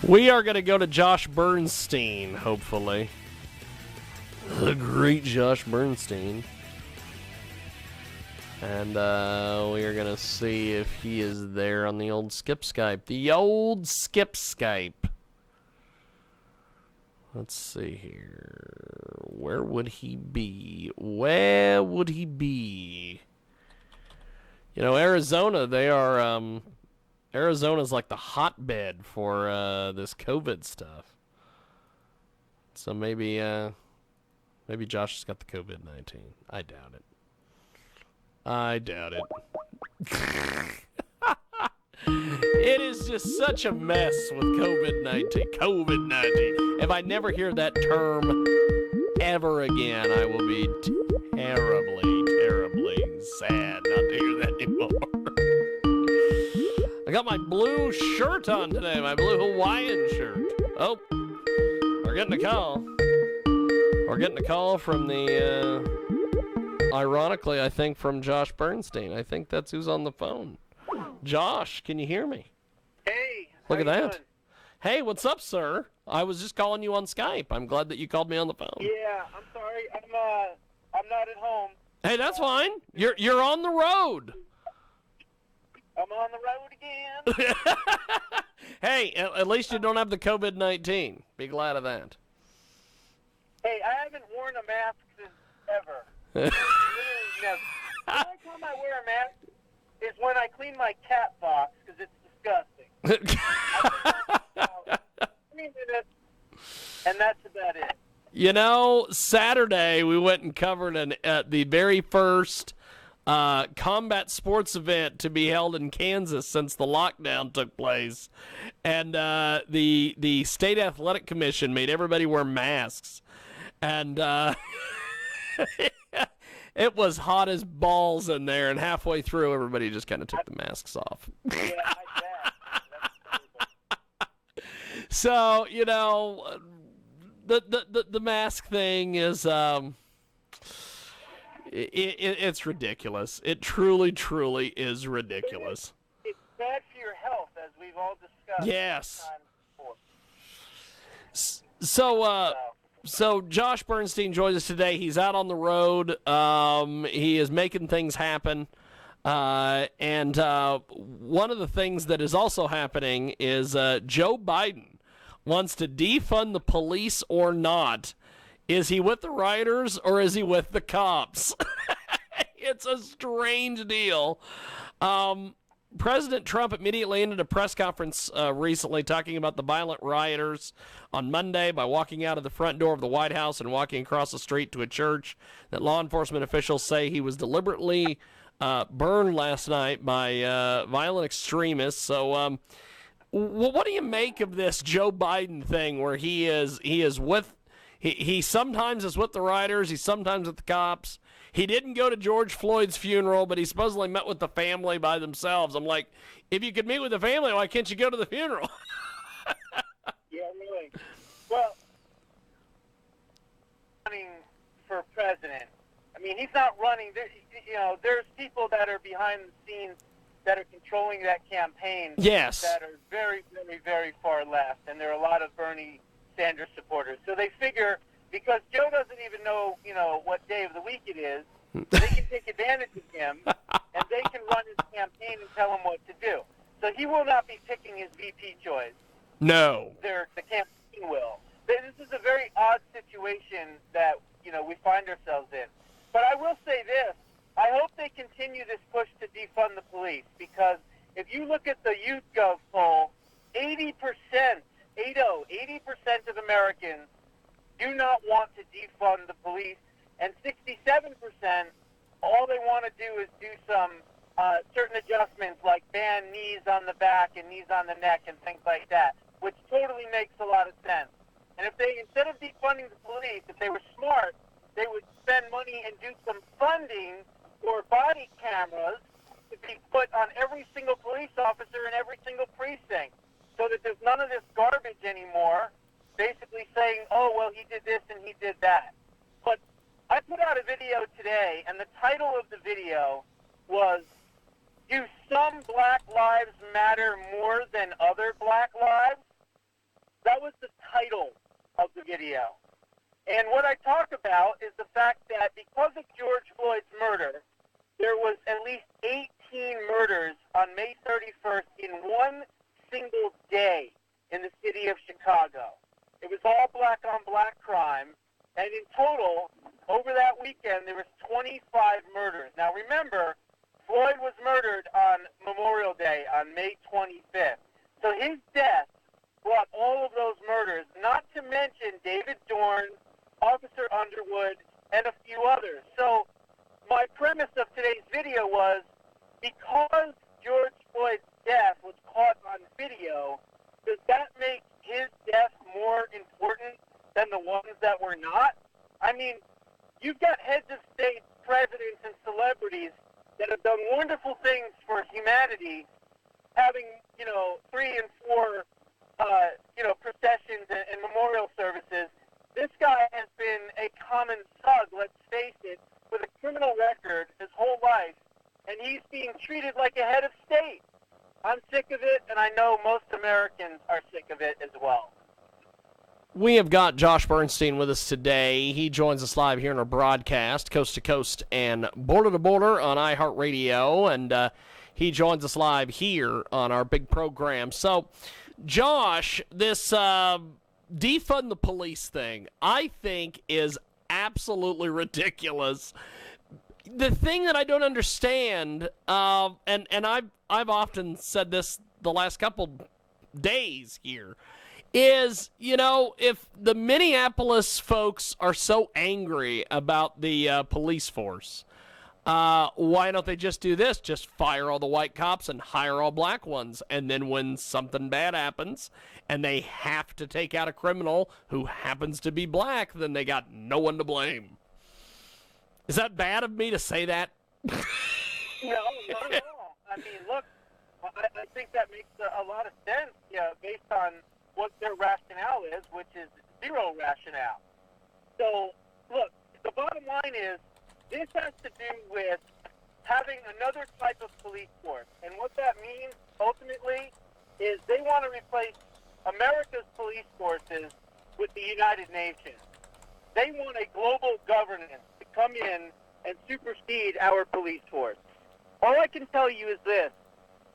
We are going to go to Josh Bernstein, hopefully. The great Josh Bernstein. And we are going to see if he is there on the old Skip Skype. The old Skip Skype. Let's see here. Where would he be? Where would he be? You know, Arizona, they are... Arizona's like the hotbed for this COVID stuff. So maybe Josh has got the COVID-19. I doubt it. It is just such a mess with COVID-19. COVID-19. If I never hear that term ever again, I will be terribly, terribly sad not to hear that anymore. I got my blue shirt on today, my blue Hawaiian shirt. Oh, we're getting a call. We're getting a call from the, ironically, I think from Josh Bernstein. I think that's who's on the phone. Josh, can you hear me? Hey, look at that. Doing? Hey, what's up, sir? I was just calling you on Skype. I'm glad that you called me on the phone. Yeah, I'm sorry. I'm not at home. Hey, that's fine. You're on the road. I'm on the road again. Hey, at least you don't have the COVID-19. Be glad of that. Hey, I haven't worn a mask since ever. Literally never. The only time I wear a mask is when I clean my cat box because it's disgusting. I 3 minutes, and that's about it. You know, Saturday we went and covered the very first combat sports event to be held in Kansas since the lockdown took place, and the state athletic commission made everybody wear masks, and it was hot as balls in there, and halfway through everybody just kind of took the masks off. Yeah, I bet. So, you know, the mask thing is it's ridiculous. It truly, truly is ridiculous. It's bad for your health, as we've all discussed. Yes. Before. So Josh Bernstein joins us today. He's out on the road. He is making things happen. And one of the things that is also happening is Joe Biden wants to defund the police or not. Is he with the rioters or is he with the cops? It's a strange deal. President Trump immediately ended a press conference recently talking about the violent rioters on Monday by walking out of the front door of the White House and walking across the street to a church that law enforcement officials say he was deliberately burned last night by violent extremists. So what do you make of this Joe Biden thing where he sometimes is with the rioters, he's sometimes with the cops? He didn't go to George Floyd's funeral, but he supposedly met with the family by themselves. I'm like, if you could meet with the family, why can't you go to the funeral? Yeah, really. Well, running for president. I mean, he's not running. There's people that are behind the scenes that are controlling that campaign. Yes. That are very, very, very far left, and there are a lot of Bernie Sanders supporters. So they figure, because Joe doesn't even know, what day of the week it is, they can take advantage of him, and they can run his campaign and tell him what to do. So he will not be picking his VP choice. No. The campaign will. This is a very odd situation that, we find ourselves in. But I will say this. I hope they continue this push to defund the police, because if you look at the YouthGov poll, 80% of Americans do not want to defund the police, and 67%, all they want to do is do some certain adjustments like ban knees on the back and knees on the neck and things like that, which totally makes a lot of sense. And if they, instead of defunding the police, if they were smart, they would spend money and do some funding for body cameras to be put on every single police officer in every single precinct, so that there's none of this garbage anymore, basically saying, oh, well, he did this and he did that. But I put out a video today, and the title of the video was, do some Black Lives matter more than other Black lives? That was the title of the video. And what I talk about is the fact that because of George Floyd's murder, there was at least 18 murders on May 31st in one single day in the city of Chicago. It was all black-on-black crime, and in total, over that weekend, there was 25 murders. Now remember, Floyd was murdered on Memorial Day on May 25th. So his death brought all of those murders, not to mention David Dorn, Officer Underwood, and a few others. So my premise of today's video was, because George Floyd's death was caught on video, does that make his death more important than the ones that were not? I mean, you've got heads of state, presidents, and celebrities that have done wonderful things for humanity, having, 3 and 4, processions and memorial services. This guy has been a common thug, let's face it, with a criminal record his whole life, and he's being treated like a head of state. I'm sick of it, and I know most Americans are sick of it as well. We have got Josh Bernstein with us today. He joins us live here in our broadcast, coast to coast and border to border on iHeartRadio, and he joins us live here on our big program. So, Josh, this defund the police thing, I think, is absolutely ridiculous. The thing that I don't understand, and I've often said this the last couple days here, is, if the Minneapolis folks are so angry about the police force, why don't they just do this? Just fire all the white cops and hire all black ones. And then when something bad happens and they have to take out a criminal who happens to be black, then they got no one to blame. Is that bad of me to say that? No, not at all. I mean, look, I think that makes a lot of sense, based on what their rationale is, which is zero rationale. So, look, the bottom line is, this has to do with having another type of police force. And what that means, ultimately, is they want to replace America's police forces with the United Nations. They want a global governance to come in and supersede our police force. All I can tell you is this.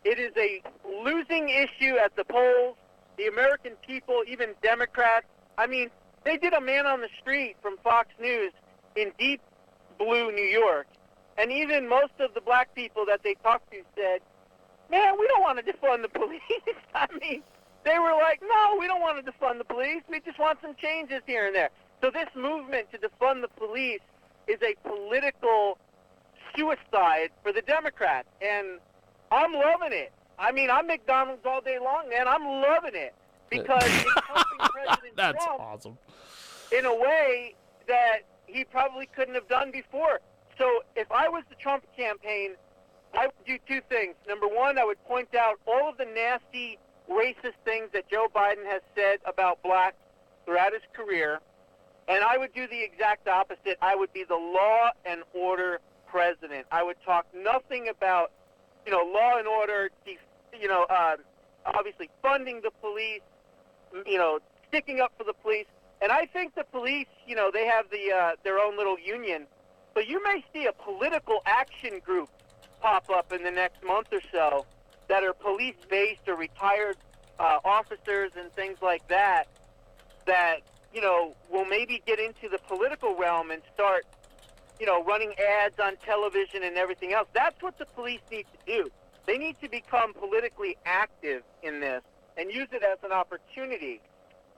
It is a losing issue at the polls. The American people, even Democrats, I mean, they did a man on the street from Fox News in deep blue New York, and even most of the black people that they talked to said, man, we don't want to defund the police. I mean, they were like, no, we don't want to defund the police. We just want some changes here and there. So this movement to defund the police is a political suicide for the Democrats, and I'm loving it. I mean, I'm McDonald's all day long, man. I'm loving it because it's helping President That's Trump awesome. in a way that he probably couldn't have done before. So if I was the Trump campaign, I would do two things. Number one, I would point out all of the nasty, racist things that Joe Biden has said about blacks throughout his career, and I would do the exact opposite. I would be the law and order president. I would talk nothing about, law and order, obviously funding the police, sticking up for the police. And I think the police, they have their own little union. So you may see a political action group pop up in the next month or so that are police-based or retired officers and things like that, will maybe get into the political realm and start, running ads on television and everything else. That's what the police need to do. They need to become politically active in this and use it as an opportunity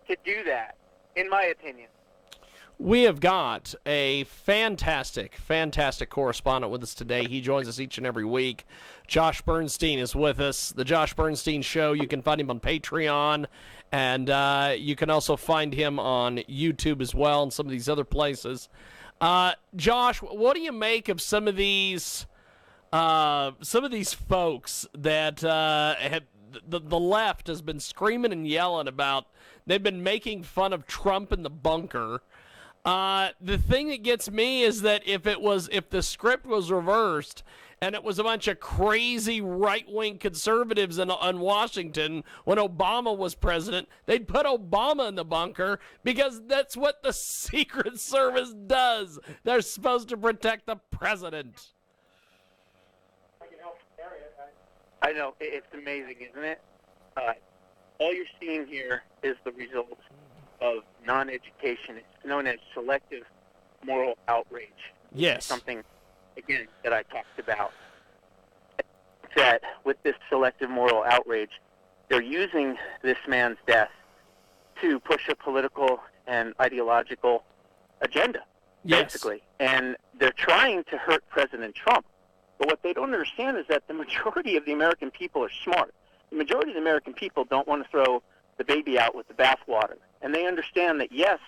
to do that, in my opinion. We have got a fantastic, fantastic correspondent with us today. He joins us each and every week. Josh Bernstein is with us. The Josh Bernstein Show, you can find him on Patreon, and you can also find him on YouTube as well and some of these other places. Josh, what do you make of some of these folks that have the left has been screaming and yelling about? They've been making fun of Trump in the bunker. The thing that gets me is that if the script was reversed and it was a bunch of crazy right-wing conservatives in Washington when Obama was president, they'd put Obama in the bunker because that's what the Secret Service does. They're supposed to protect the president. I know. It's amazing, isn't it? All you're seeing here is the result of non-education. It's known as selective moral outrage. Yes. Something, again, that I talked about. That with this selective moral outrage, they're using this man's death to push a political and ideological agenda, basically. And they're trying to hurt President Trump. But what they don't understand is that the majority of the American people are smart. The majority of the American people don't want to throw the baby out with the bathwater. And they understand that, yes,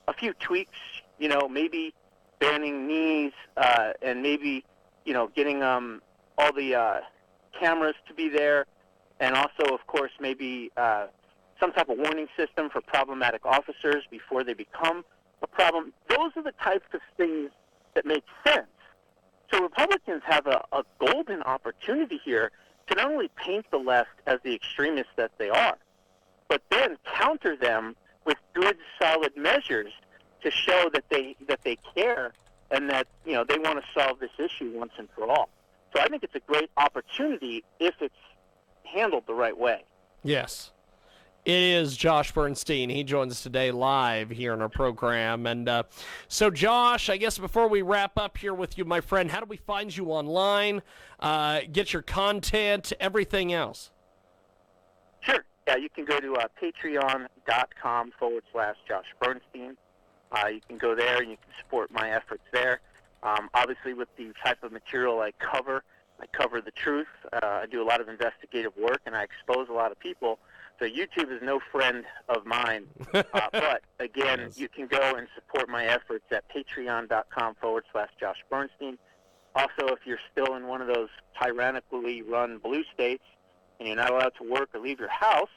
a few tweaks, maybe banning knees and maybe, getting all the cameras to be there, and also, of course, maybe some type of warning system for problematic officers before they become a problem. Those are the types of things that make sense. So Republicans have a golden opportunity here to not only paint the left as the extremists that they are, but then counter them with good, solid measures to show that they care and that they want to solve this issue once and for all. So I think it's a great opportunity if it's handled the right way. Yes. It is Josh Bernstein. He joins us today live here in our program. And so, Josh, I guess before we wrap up here with you, my friend, how do we find you online, get your content, everything else? Sure. Yeah, you can go to patreon.com/Josh Bernstein. You can go there and you can support my efforts there. Obviously, with the type of material I cover the truth. I do a lot of investigative work, and I expose a lot of people. So YouTube is no friend of mine. But, again, yes. You can go and support my efforts at patreon.com/Josh Bernstein. Also, if you're still in one of those tyrannically run blue states and you're not allowed to work or leave your house,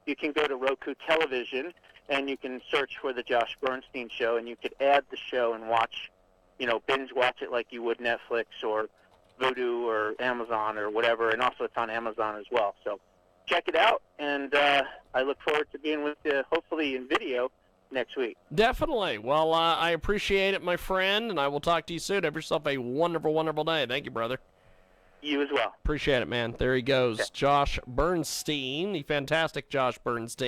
you can go to Roku Television and you can search for The Josh Bernstein Show, and you could add the show and watch, binge watch it like you would Netflix or Vudu or Amazon or whatever. And also it's on Amazon as well. So check it out, and I look forward to being with you, hopefully in video, next week. Definitely. Well, I appreciate it, my friend, and I will talk to you soon. Have yourself a wonderful, wonderful day. Thank you, brother. You as well. Appreciate it, man. There he goes. Okay. Josh Bernstein, the fantastic Josh Bernstein.